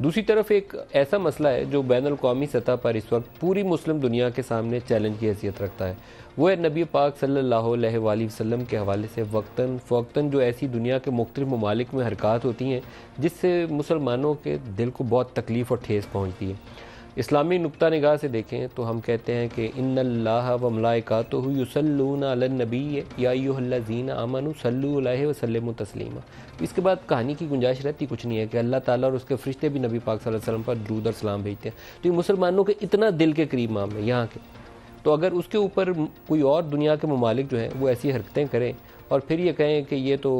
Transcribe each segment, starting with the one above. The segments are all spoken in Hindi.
दूसरी तरफ एक ऐसा मसला है जो बैनुल-अक़वामी सतह पर इस वक्त पूरी मुस्लिम दुनिया के सामने चैलेंज की हैसियत रखता है। वो है नबी पाक सल्लल्लाहु अलैहि वसल्लम के हवाले से वक्तन फ़वक्तन जो ऐसी दुनिया के मुख्तलिफ ममालिक में हरकत होती हैं जिससे मुसलमानों के दिल को बहुत तकलीफ़ और ठेस पहुँचती है। इस्लामी नुक्ता निगाह से देखें तो हम कहते हैं कि इन्नल्लाह व मलाइकातुहु युसल्लूना अलन नबी या अय्युहल्लज़ीना आमनू सल्लु अलैहि व सल्लिमु तस्लीमा। इसके बाद कहानी की गुंजाइश रहती कुछ नहीं है कि अल्लाह ताला और उसके फरिश्ते भी नबी पाक सल्लल्लाहु अलैहि वसल्लम पर दुरूद और सलाम भेजते हैं। तो ये मुसलमानों के इतना दिल के करीब मामले यहाँ के, तो अगर उसके ऊपर कोई और दुनिया के ममालिक जो हैं वो ऐसी हरकतें करें और फिर ये कहें कि ये तो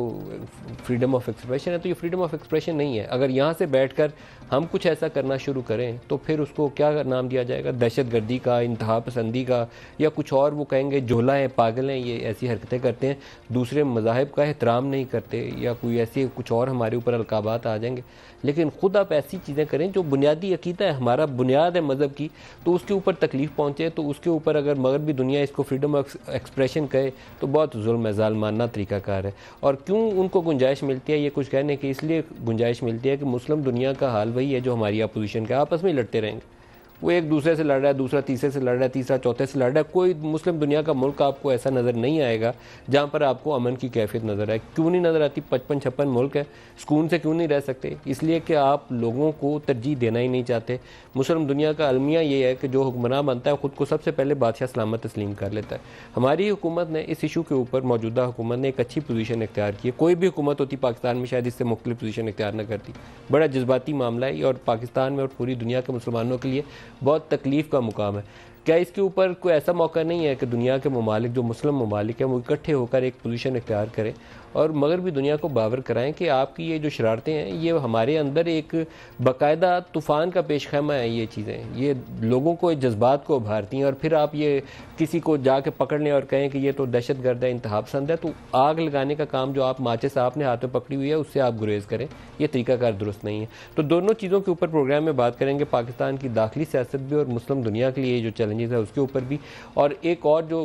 फ्रीडम ऑफ एक्सप्रेशन है, तो ये फ्रीडम ऑफ एक्सप्रेशन नहीं है। अगर यहाँ से बैठकर हम कुछ ऐसा करना शुरू करें तो फिर उसको क्या नाम दिया जाएगा, दहशत गर्दी का, इंतहा पसंदी का, या कुछ और वो कहेंगे जोला हैं, पागल हैं, ये ऐसी हरकतें करते हैं, दूसरे मज़ाहिब का एहतराम नहीं करते, या कोई ऐसी कुछ और हमारे ऊपर अलकाबात आ जाएंगे। लेकिन ख़ुद आप ऐसी चीज़ें करें जो बुनियादी अकीदा है, हमारा बुनियाद है मज़हब की, तो उसके ऊपर तकलीफ़ पहुँचे, तो उसके ऊपर अगर मगरबी दुनिया इसको फ्रीडम ऑफ एक्सप्रेशन कहे तो बहुत जुल्म ज़ालिमाना तरीक़ाकार है। और क्यों उनको गुंजाइश मिलती है ये कुछ कहने की, इसलिए गुंजाइश मिलती है कि मुस्लिम दुनिया का हाल वही है जो हमारी अपोजिशन का, आपस में ही लड़ते रहेंगे। वो एक दूसरे से लड़ रहा है, दूसरा तीसरे से लड़ रहा है, तीसरा चौथे से लड़ रहा है। कोई मुस्लिम दुनिया का मुल्क आपको ऐसा नज़र नहीं आएगा जहाँ पर आपको अमन की कैफियत नज़र आए। क्यों नहीं नज़र आती? 55-56 मुल्क है, सुकून से क्यों नहीं रह सकते? इसलिए कि आप लोगों को तरजीह देना ही नहीं चाहते। मुस्लिम दुनिया का अलमिया ये है कि जो हुक्मरान बनता है ख़ुद को सबसे पहले बादशाह सलामत तस्लीम कर लेता है। हमारी हुकूमत ने इस इशू के ऊपर, मौजूदा हुकूमत ने एक अच्छी पोजीशन इख्तियार की है। कोई भी हुकूमत होती पाकिस्तान में शायद इससे मुख्तलिफ पोजीशन इख्तियार न करती। बड़ा जज्बाती मामला है और पाकिस्तान में और पूरी दुनिया के मुसलमानों के लिए बहुत तकलीफ़ का मुकाम है। क्या इसके ऊपर कोई ऐसा मौका नहीं है कि दुनिया के ममालिक, जो मुस्लिम ममालिक हैं, वो इकट्ठे होकर एक पोजीशन इख्तियार करें और मगरबी दुनिया को बावर कराएं कि आपकी ये जो शरारतें हैं ये हमारे अंदर एक बाकायदा तूफ़ान का पेश खैमा है, ये चीज़ें ये लोगों को, जज्बात को उभारती हैं, और फिर आप ये किसी को जाके पकड़ लें और कहें कि ये तो दहशत गर्द है, इंतहा पसंद है, तो आग लगाने का काम जो आप माचिस आपने हाथ में पकड़ी हुई है उससे आप गुरेज करें, ये तरीक़ाकार दुरुस्त नहीं है। तो दोनों चीज़ों के ऊपर प्रोग्राम में बात करेंगे, पाकिस्तान की दाखिली सियासत भी और मुस्लिम दुनिया के लिए जो चैलेंजेस है उसके ऊपर भी, और एक और जो